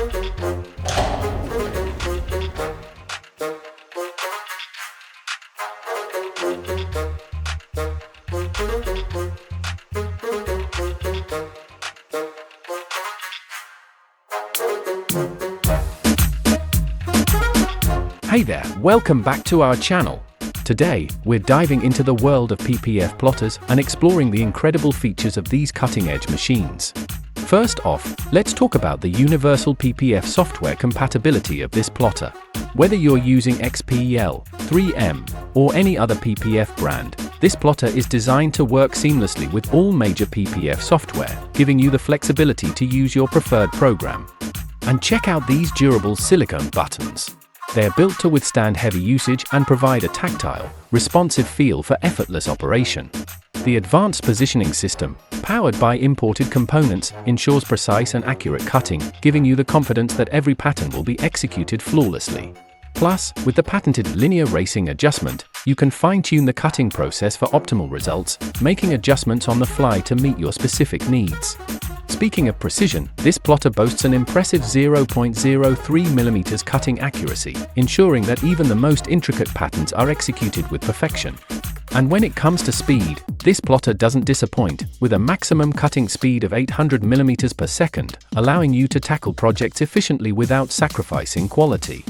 Hey there, welcome back to our channel. Today, we're diving into the world of PPF plotters and exploring the incredible features of these cutting-edge machines. First off, let's talk about the universal PPF software compatibility of this plotter. Whether you're using XPEL, 3M, or any other PPF brand, this plotter is designed to work seamlessly with all major PPF software, giving you the flexibility to use your preferred program. And check out these durable silicone buttons. They are built to withstand heavy usage and provide a tactile, responsive feel for effortless operation. The advanced positioning system, powered by imported components, ensures precise and accurate cutting, giving you the confidence that every pattern will be executed flawlessly. Plus, with the patented linear racing adjustment, you can fine-tune the cutting process for optimal results, making adjustments on the fly to meet your specific needs. Speaking of precision, this plotter boasts an impressive 0.03 mm cutting accuracy, ensuring that even the most intricate patterns are executed with perfection. And when it comes to speed, this plotter doesn't disappoint, with a maximum cutting speed of 800 mm per second, allowing you to tackle projects efficiently without sacrificing quality.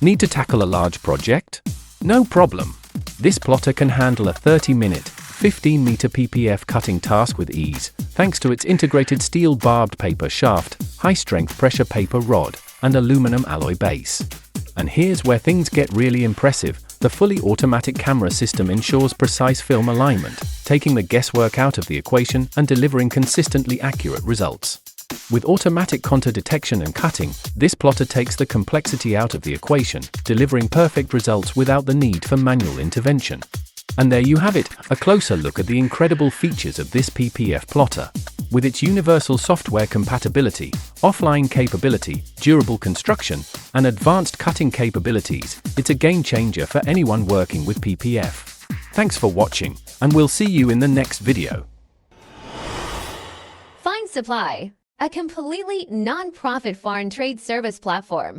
Need to tackle a large project? No problem. This plotter can handle a 30-minute, 15-meter PPF cutting task with ease, thanks to its integrated steel barbed paper shaft, high-strength pressure paper rod, and aluminum alloy base. And here's where things get really impressive. The fully automatic camera system ensures precise film alignment, taking the guesswork out of the equation and delivering consistently accurate results. With automatic contour detection and cutting, this plotter takes the complexity out of the equation, delivering perfect results without the need for manual intervention. And there you have it, a closer look at the incredible features of this PPF plotter. With its universal software compatibility, offline capability, durable construction, and advanced cutting capabilities, it's a game changer for anyone working with PPF. Thanks for watching, and we'll see you in the next video. Find Supply, a completely non-profit foreign trade service platform.